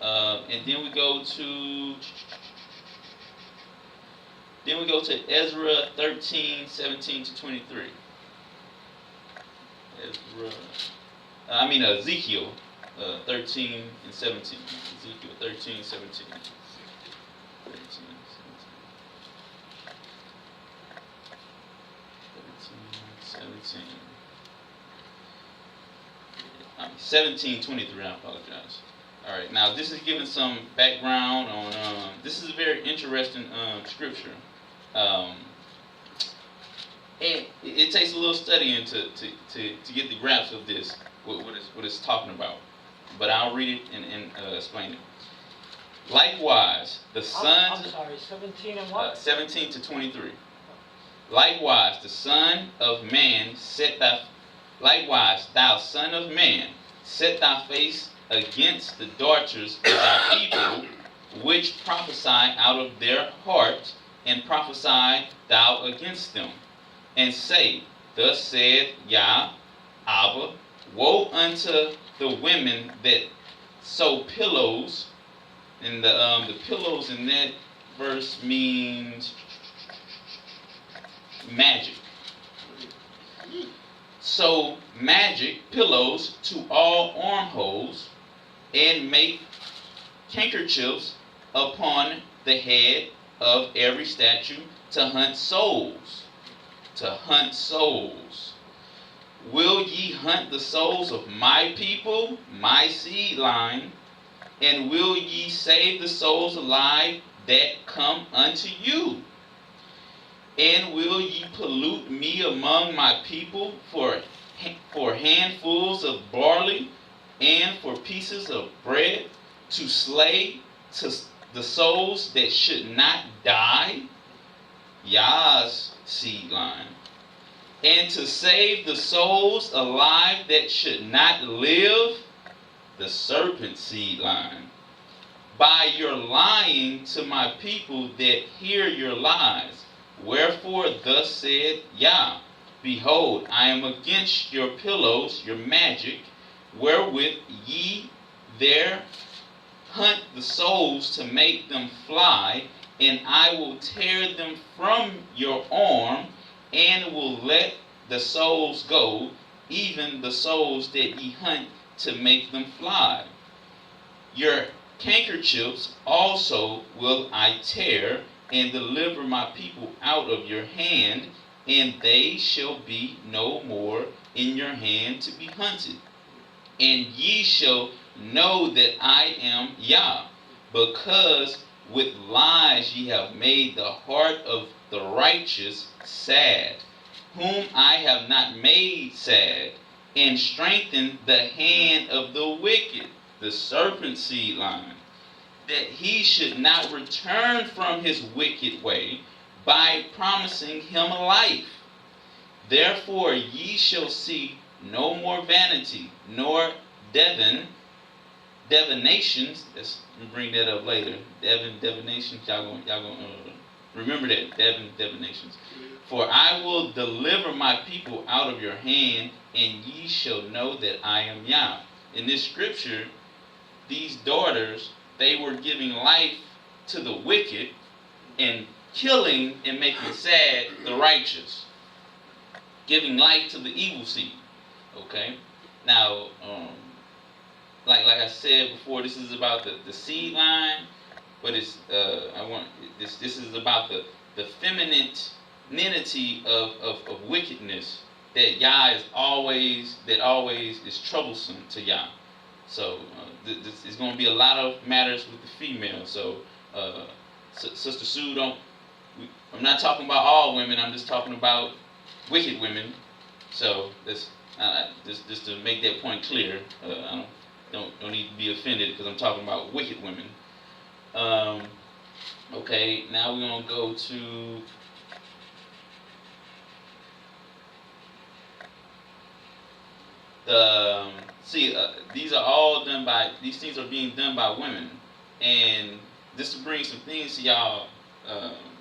D: And then we go to Ezra 13, 17 to 23. Ezekiel 13 and 17. Ezekiel 13, 17. 17:23, I apologize. All right. Now this is giving some background on. This is a very interesting scripture. And it takes a little studying to get the grasp of this, what it's talking about. But I'll read it and explain it. Likewise, the sons...
B: I'm sorry, 17 and what?
D: 17 to 23. Likewise, the Son of Man Likewise, thou Son of Man, set thy face against the daughters of thy people, which prophesy out of their heart, and prophesy thou against them. And say, thus saith Yah, Abba, woe unto the women that sew pillows. And the pillows in that verse means magic. Sew magic pillows to all armholes, and make handkerchiefs upon the head of every statue to hunt souls. To hunt souls. Will ye hunt the souls of my people, my seed line, and will ye save the souls alive that come unto you? And will ye pollute me among my people for handfuls of barley and for pieces of bread, to slay to the souls that should not die? Yah's seed line. And to save the souls alive that should not live? The serpent seed line. By your lying to my people that hear your lies. Wherefore thus said Yah, behold, I am against your pillows, your magic, wherewith ye there hunt the souls to make them fly, and I will tear them from your arm, and will let the souls go, even the souls that ye hunt to make them fly. Your handkerchiefs also will I tear, and deliver my people out of your hand, and they shall be no more in your hand to be hunted. And ye shall know that I am Yah, because with lies ye have made the heart of the righteous sad, whom I have not made sad, and strengthened the hand of the wicked, the serpent seed line, that he should not return from his wicked way, by promising him a life. Therefore ye shall see no more vanity, nor divinations. Let's bring that up later. Divinations. Y'all gonna remember that. Divinations. For I will deliver my people out of your hand, and ye shall know that I am Yah. In this scripture, these daughters, they were giving life to the wicked and killing and making sad the righteous. Giving life to the evil seed. Okay? Now, like I said before, this is about the seed line, but it's this is about the femininity of wickedness that Yah is always is troublesome to Yah. So this is going to be a lot of matters with the female. So Sister Sue, I'm not talking about all women. I'm just talking about wicked women. So this just to make that point clear. I don't need to be offended because I'm talking about wicked women. Okay, now we're gonna go to these things are being done by women, and just to bring some things to y'all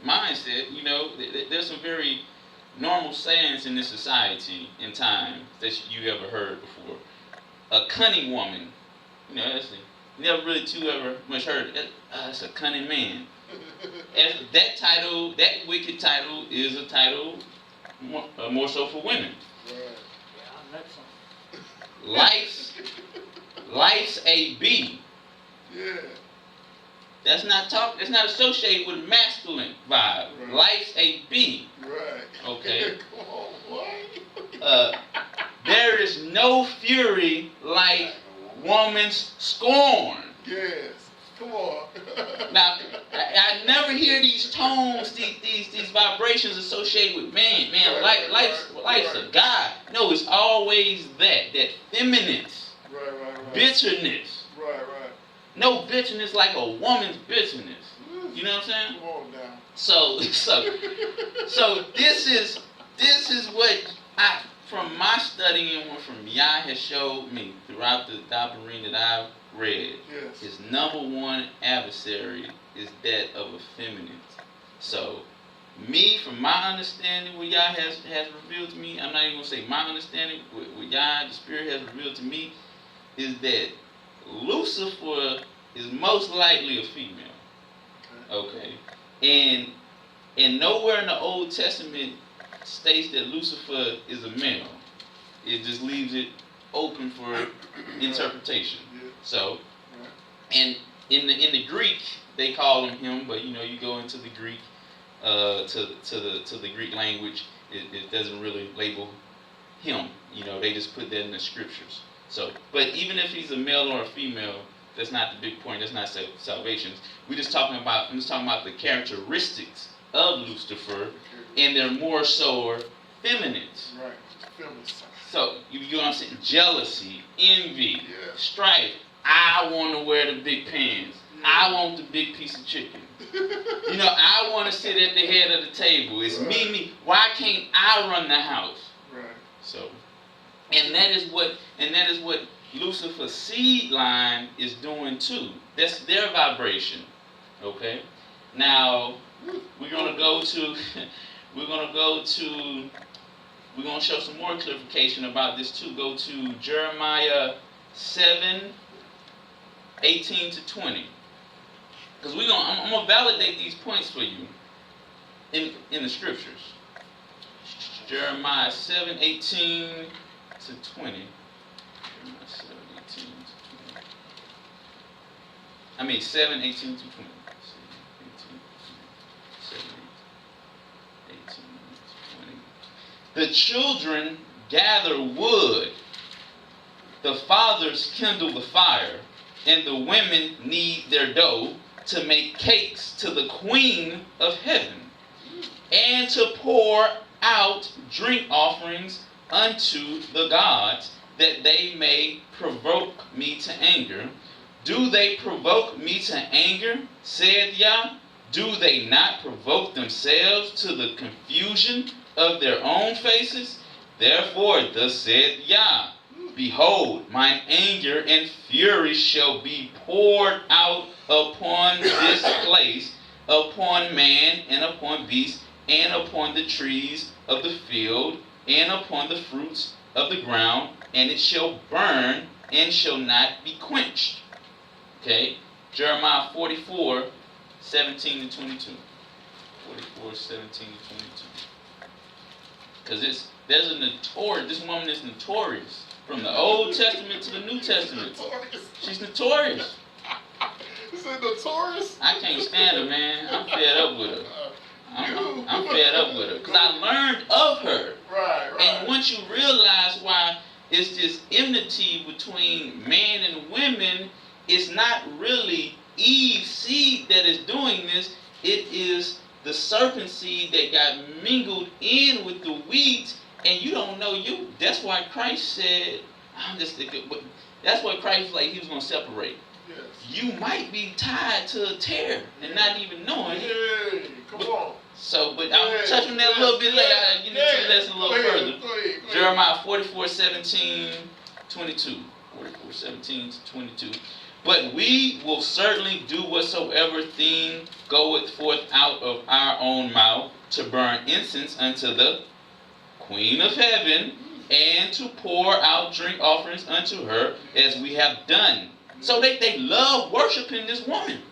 D: mindset. You know, there's some very normal sayings in this society in time that you ever heard before. A cunning woman, you know, never really too ever much heard. That's a cunning man. And that wicked title is a title more so for women. Life's a bee. Yeah. That's not associated with masculine vibe. Right. Life's a bee. Right. Okay. Come on, boy. There is no fury like woman's scorn.
A: Yes. Come on.
D: Now, I never hear these tones, these vibrations associated with man. Life's a God. No, it's always that feminine.
A: Right.
D: Bitterness.
A: Right.
D: No bitterness like a woman's bitterness. You know what I'm saying?
A: Come on now.
D: So this is what I, from my studying, what from Yah has showed me throughout the Dabarim that I've read.
A: Yes.
D: His number one adversary is that of a feminine. So me, from my understanding, what Yah has revealed to me, I'm not even gonna say my understanding, what Yah, the Spirit, has revealed to me, is that Lucifer is most likely a female. Okay. And nowhere in the Old Testament states that Lucifer is a male. It just leaves it open for interpretation. So, and in the Greek they call him, but you go into the Greek, to the Greek language, it doesn't really label him. They just put that in the scriptures. So, but even if he's a male or a female, that's not the big point. That's not salvation. I'm just talking about the characteristics of Lucifer, and they're more so feminine.
A: Right. Feminine.
D: So you know what I'm saying? Jealousy, envy, strife. I want to wear the big pants. I want the big piece of chicken. I want to sit at the head of the table. It's me. Why can't I run the house?
A: Right.
D: So, and that is what Lucifer's seed line is doing too. That's their vibration. Okay. Now we're gonna show some more clarification about this too. Go to Jeremiah 7:18-20. Because I'm gonna validate these points for you in the scriptures. Jeremiah 7:18-20. Jeremiah 7:18-20. 7:18-20. 7:18-20. The children gather wood, the fathers kindle the fire, and the women knead their dough to make cakes to the Queen of Heaven, and to pour out drink offerings unto the gods, that they may provoke me to anger. Do they provoke me to anger, said Yah? Do they not provoke themselves to the confusion of their own faces? Therefore, thus said Yah, behold, mine anger and fury shall be poured out upon this place, upon man and upon beast, and upon the trees of the field, and upon the fruits of the ground, and it shall burn and shall not be quenched. Okay, Jeremiah 44:17-22. 44:17-22. Because this woman is notorious. From the Old Testament to the New Testament. She's notorious.
A: Is it notorious?
D: I can't stand her, man. I'm fed up with her. I'm fed up with her. Because I learned of her.
A: Right.
D: And once you realize why it's this enmity between man and women, it's not really Eve's seed that is doing this. It is the serpent seed that got mingled in with the weeds, and you don't know you. That's why Christ said, that's why Christ was like, he was going to separate.
A: Yes.
D: You might be tied to a tear and not even knowing it.
A: Hey, come on.
D: So, but I'll touch on that a little bit later. I'll get into the lesson a little further.
A: Go ahead.
D: Jeremiah 44:17-22. 44:17-22. But we will certainly do whatsoever thing goeth forth out of our own mouth, to burn incense unto the Queen of Heaven, and to pour out drink offerings unto her, as we have done. So they love worshiping this woman.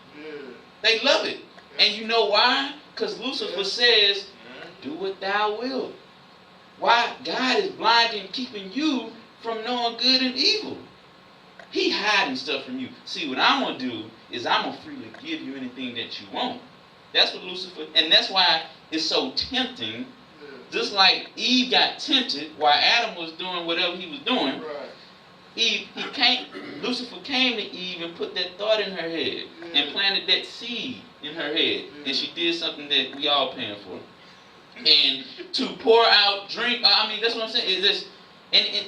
D: They love it. And you know why? Because Lucifer says, do what thou wilt. Why? God is blinding, keeping you from knowing good and evil. He hiding stuff from you. See, what I'm going to do is I'm going to freely give you anything that you want. That's what Lucifer, and that's why it's so tempting. Just like Eve got tempted while Adam was doing whatever he was doing.
A: Right.
D: Lucifer came to Eve and put that thought in her head and planted that seed in her head. And she did something that we all paying for. And to pour out drink, that's what I'm saying. Is this, and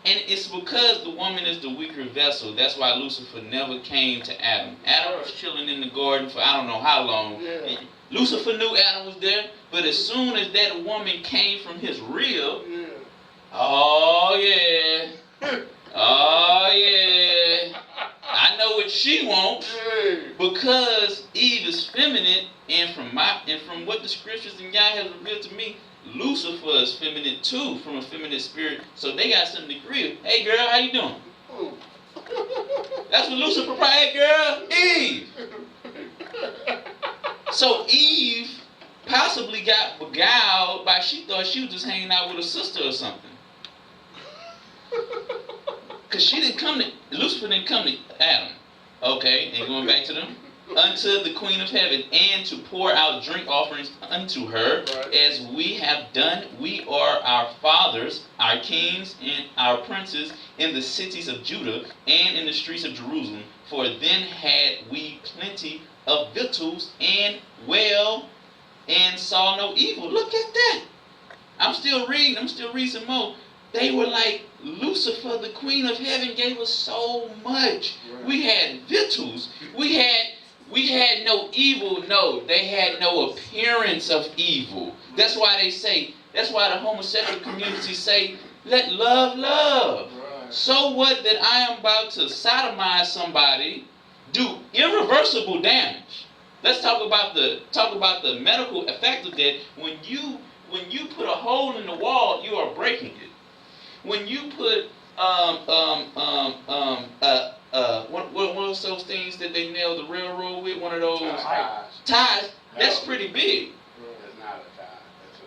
D: it's because the woman is the weaker vessel. That's why Lucifer never came to Adam. Adam was chilling in the garden for I don't know how long. Yeah. Lucifer knew Adam was there, but as soon as that woman came from his rib, oh yeah, I know what she wants, because Eve is feminine, and from what the scriptures and God has revealed to me, Lucifer is feminine too, from a feminine spirit. So they got something to agree with. Hey girl, how you doing? That's what Lucifer probably, hey girl, Eve. So Eve possibly got beguiled by, she thought she was just hanging out with a sister or something. Because Lucifer didn't come to Adam. Okay, and going back to them. Unto the queen of heaven, and to pour out drink offerings unto her, as we have done. We are our fathers, our kings, and our princes in the cities of Judah and in the streets of Jerusalem. For then had we plenty of victuals and well, and saw no evil. Look at that. I'm still reading some more. They were like, Lucifer, the queen of heaven, gave us so much. Right. We had victuals. We had no evil. No, they had no appearance of evil. That's why the homosexual community say, let love love. Right. So what that I am about to sodomize somebody, do irreversible damage. Let's talk about the medical effect of that. When you put a hole in the wall, you are breaking it. When you put one of those things that they nail the railroad with, one of those ties, that's pretty big.
E: That's not a tie. That's a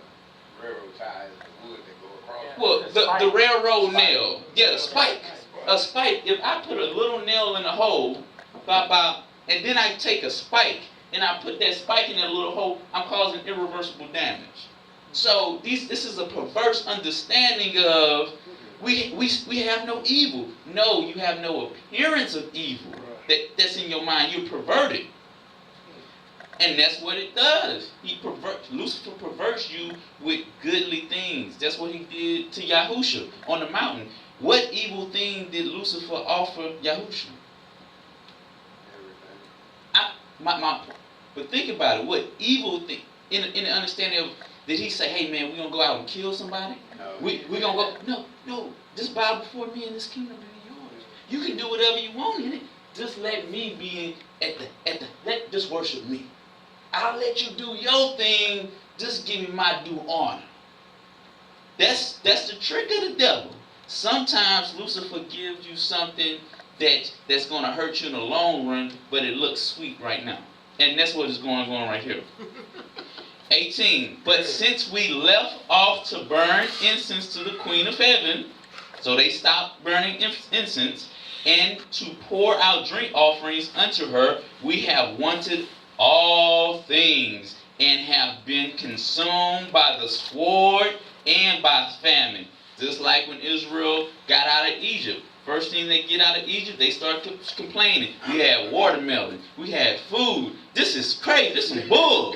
E: railroad tie. It's the wood that go across.
D: Well, the railroad nail. Yeah, the spike. A spike. If I put a little nail in the hole, and then I take a spike and I put that spike in that little hole, I'm causing irreversible damage. So this is a perverse understanding of we have no evil. No, you have no appearance of evil that's in your mind. You're perverted. And that's what it does. Lucifer perverts you with goodly things. That's what he did to Yahusha on the mountain. What evil thing did Lucifer offer Yahusha? But think about it. What evil thing, in the understanding of, did he say, hey man, we're going to go out and kill somebody?
E: No.
D: We're going to go, no, just bow before me and this kingdom be yours. You can do whatever you want in it. Just let me be just worship me. I'll let you do your thing. Just give me my due honor. That's the trick of the devil. Sometimes Lucifer gives you something that's going to hurt you in the long run, but it looks sweet right now. And that's what is going on right here. 18. But since we left off to burn incense to the queen of heaven, so they stopped burning incense, and to pour out drink offerings unto her, we have wanted all things, and have been consumed by the sword and by famine. Just like when Israel got out of Egypt. First thing they get out of Egypt, they start complaining. We had watermelon. We had food. This is crazy. This is bull.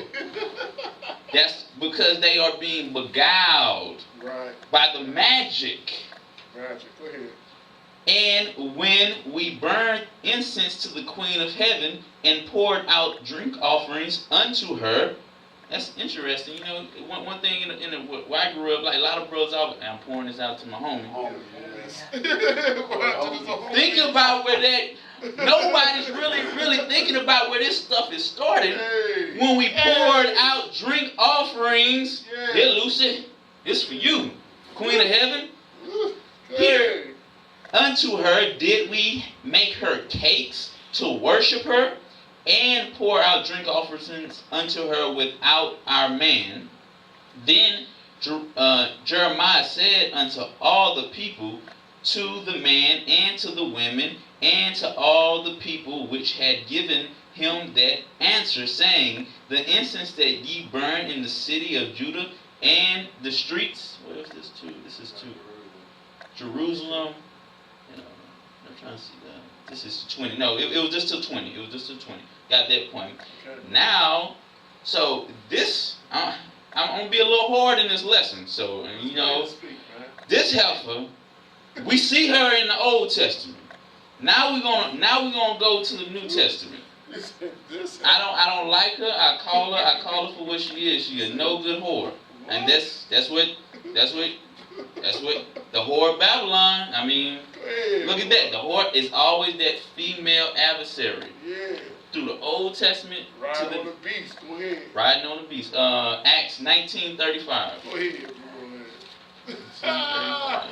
D: That's because they are being beguiled by the magic.
A: Go ahead.
D: And when we burned incense to the queen of heaven and poured out drink offerings unto her. That's interesting. You know, one thing where I grew up, like a lot of brothers out, and I'm pouring this out to my homie. Think about where that, nobody's really thinking about where this stuff is started. When we poured out drink offerings, here, Lucy, it's for you, Queen of Heaven. Here, unto her did we make her cakes to worship her, and pour out drink offerings unto her without our man. Then Jeremiah said unto all the people, to the man and to the women, and to all the people which had given him that answer, saying, the incense that ye burn in the city of Judah and the streets, what is this to? This is to Jerusalem. And I'm trying to see that. This is 20. No, it was just till 20. It was just till 20. Got that point. Okay. Now, so this, I'm going to be a little hard in this lesson. So, you know, this heifer, we see her in the Old Testament. Now we're gonna go to the New Testament. I don't like her. I call her for what she is. She a no good whore. And that's what the whore of Babylon. I mean, look at that. The whore is always that female adversary. Yeah. Through the Old Testament
A: riding on the beast. Go ahead.
D: Riding on the beast. Acts 19:35.
A: Go ahead.
D: 19:35.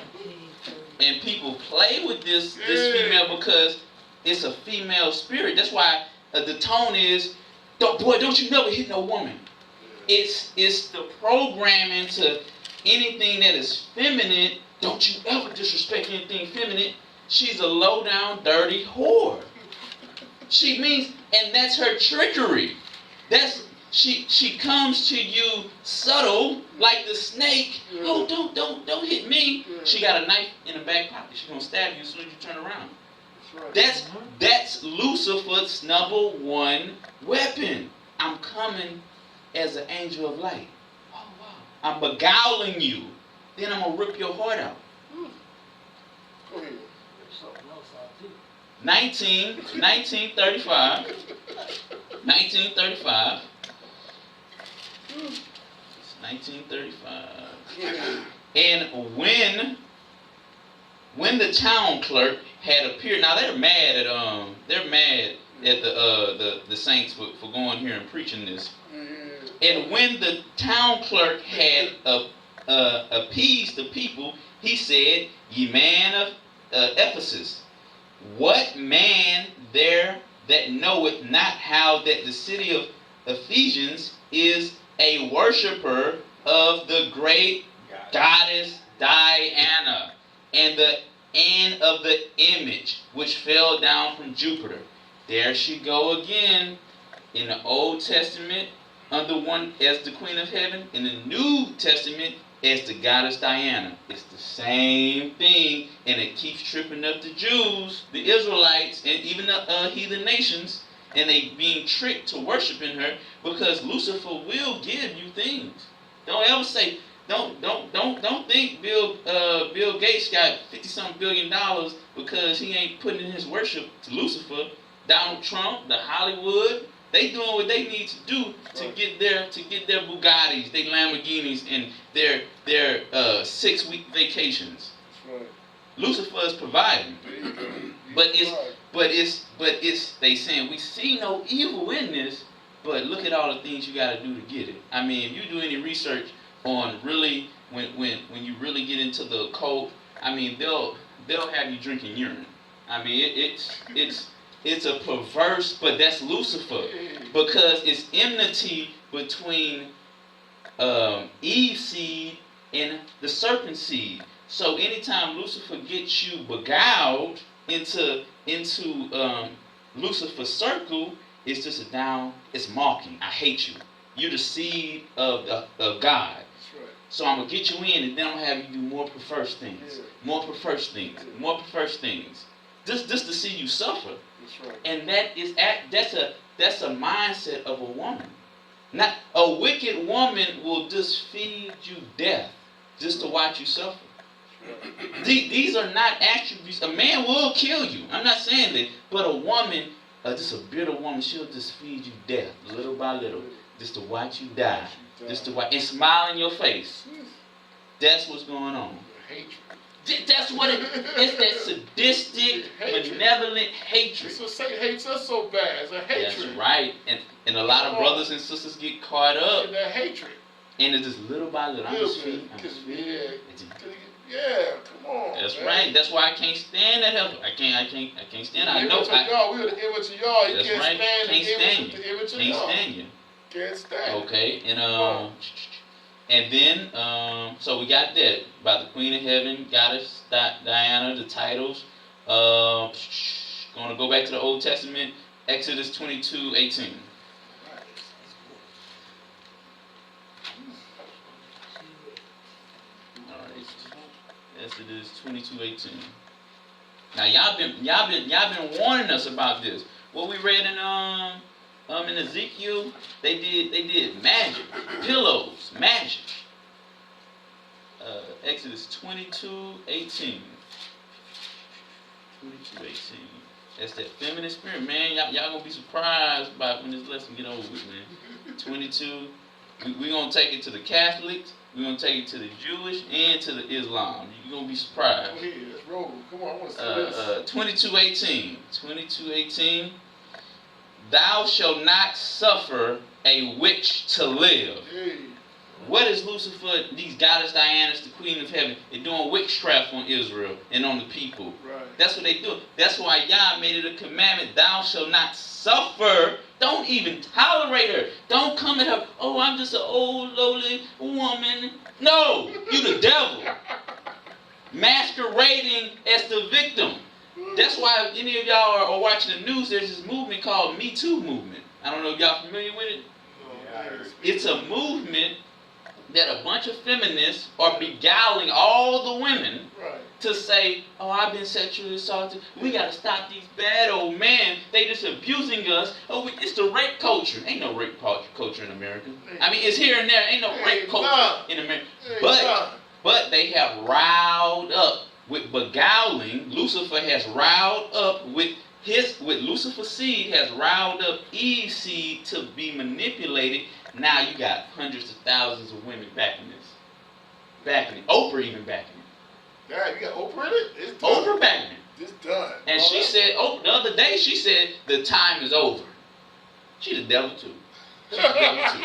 D: And people play with this female because it's a female spirit. That's why the tone is, don't you never hit no woman. It's the programming to anything that is feminine. Don't you ever disrespect anything feminine. She's a low down, dirty whore. She means, and that's her trickery. She comes to you subtle, like the snake. Yeah. Oh, don't hit me. Yeah. She got a knife in the back pocket. She's gonna stab you as soon as you turn around. That's right. That's Lucifer's number one weapon. I'm coming as an angel of light. Oh wow. I'm beguiling you. Then I'm gonna rip your heart out.
A: Go ahead.
D: 1935. 1935. It's 1935. And when the town clerk had appeared, now they're mad at the saints for going here and preaching this. And when the town clerk had appeased the people, he said, "Ye man of Ephesus, what man there that knoweth not how that the city of Ephesians is a worshiper of the great goddess Diana, and of the image which fell down from Jupiter." There she go again in the Old Testament under one as the Queen of Heaven, in the New Testament as the goddess Diana. It's the same thing, and it keeps tripping up the Jews, the Israelites, and even the heathen nations, and they being tricked to worshiping her because Lucifer will give you things. Don't ever say, don't think Bill Gates got $50-something billion because he ain't putting in his worship to Lucifer. Donald Trump, the Hollywood, they doing what they need to do to get their Bugattis, their Lamborghinis, and their 6-week vacations. That's right. Lucifer is providing, but it's they saying we see no evil in this, but look at all the things you got to do to get it. I mean, if you do any research on really when you really get into the occult, I mean they'll have you drinking urine. I mean it's a perverse, but that's Lucifer, because it's enmity between Eve's seed and the serpent seed. So anytime Lucifer gets you beguiled into Lucifer's circle, it's just it's mocking. I hate you. You're the seed of God. That's right. So I'm gonna get you in, and then I'm gonna have you do more perverse things, more perverse things, more perverse things. Just to see you suffer. That's right. And that's a mindset of a woman. Not a wicked woman will just feed you death just to watch you suffer. Right. These are not attributes. A man will kill you. I'm not saying that, but a woman, just a bitter woman, she'll just feed you death little by little, just to watch you die, just to watch and smile in your face. That's what's going on. Hatred. That's what it's that sadistic, benevolent hatred.
A: So Satan hates us so bad. It's a hatred.
D: That's right. And a lot of brothers and sisters get caught up
A: in that hatred.
D: And it's just little by little. I'm just feeding.
A: Yeah, come on.
D: That's right. That's why I can't stand that help. I can't stand it. I know.
A: Y'all, we were the image of y'all.
D: That's right. Can't stand you.
A: Can't
D: stand you.
A: Can't stand.
D: Okay, and then, so we got that about the Queen of Heaven, Goddess Diana, the titles. Going to go back to the Old Testament, Exodus 22:18. All right, Exodus 22:18. Now y'all been warning us about this. What we read in Ezekiel, they did magic, pillows, magic. Exodus 22:18. 22:18. That's that feminine spirit, man. Y'all gonna be surprised by when this lesson get over with, man. 22. We gonna take it to the Catholics. We're going to take it to the Jewish and to the Islam. You're going to be surprised.
A: Go ahead, let's roll. Come on, I want to see this.
D: 22:18. Thou shalt not suffer a witch to live.
A: Hey.
D: What is Lucifer, these goddess Dianas, the queen of heaven? They're doing witchcraft on Israel and on the people.
A: Right.
D: That's what they do. That's why Yah made it a commandment. Thou shalt not suffer. Don't even tolerate her. Don't come at her. Oh, I'm just an old, lowly woman. No, you the devil. Masquerading as the victim. That's why if any of y'all are watching the news, there's this movement called Me Too movement. I don't know if y'all familiar with it. It's a movement that a bunch of feminists are beguiling all the women to say, oh, I've been sexually assaulted. We got to stop these bad old men. They just abusing us. Oh, it's the rape culture. Ain't no rape culture in America. I mean, it's here and there. Ain't no rape culture in America. But they have riled up with beguiling. Lucifer has riled up with Lucifer's seed has riled up Eve's seed to be manipulated. Now you got hundreds of thousands of women backing this. Backing it. Oprah even backing it.
A: Yeah, you got Oprah in it? It's done.
D: Oprah backing it.
A: It's done.
D: And she said, the other day she said, the time is over. She's the devil too. She's the devil too.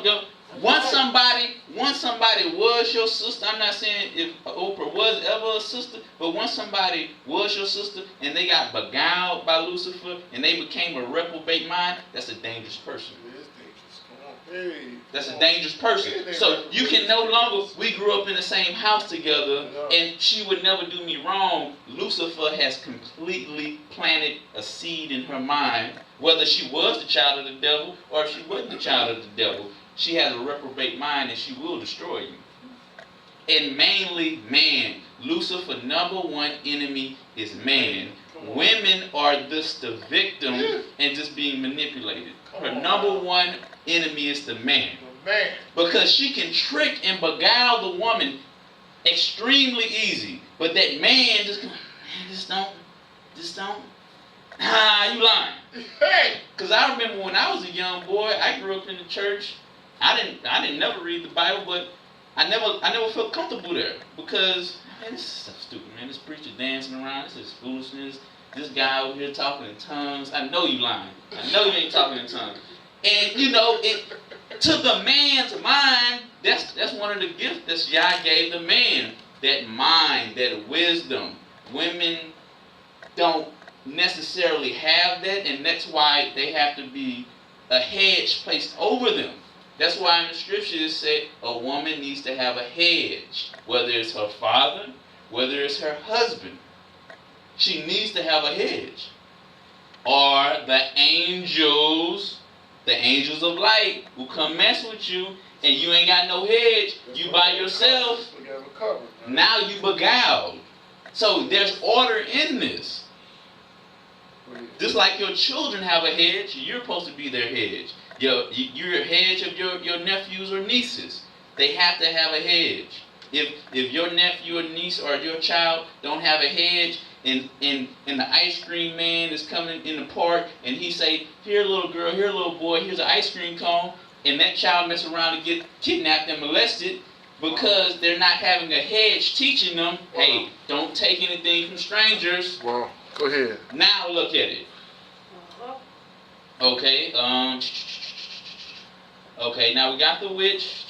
D: Don't. Once somebody was your sister, I'm not saying if Oprah was ever a sister, but once somebody was your sister and they got beguiled by Lucifer and they became a reprobate mind, that's a dangerous person. That's a dangerous person. So you can no longer, we grew up in the same house together and she would never do me wrong. Lucifer has completely planted a seed in her mind, whether she was the child of the devil or if she wasn't the child of the devil. She has a reprobate mind and she will destroy you. And mainly man. Lucifer's number one enemy is man. Women are just the victim and just being manipulated. Her number one enemy is the man. Because she can trick and beguile the woman extremely easy. But that man just don't. Ah, you lying. Because I remember when I was a young boy, I grew up in the church. I didn't never read the Bible, but I never felt comfortable there because man, this stuff's stupid, man. This preacher dancing around, this is foolishness. This guy over here talking in tongues. I know you lying. I know you ain't talking in tongues. And you know, it to the man's mind, that's one of the gifts that Yah gave the man. That mind, that wisdom. Women don't necessarily have that, and that's why they have to be a hedge placed over them. That's why in the scriptures say a woman needs to have a hedge, whether it's her father, whether it's her husband. She needs to have a hedge. Or the angels of light who come mess with you and you ain't got no hedge, you by yourself, now you beguiled. So there's order in this. Just like your children have a hedge, you're supposed to be their hedge. You're a hedge of your nephews or nieces. They have to have a hedge. If your nephew or niece or your child don't have a hedge, and the ice cream man is coming in the park and he say, here little girl, here little boy, here's an ice cream cone, and that child mess around and get kidnapped and molested because they're not having a hedge teaching them, hey, don't take anything from strangers.
A: Wow. Go ahead.
D: Now look at it. Okay, okay, now we got the witch,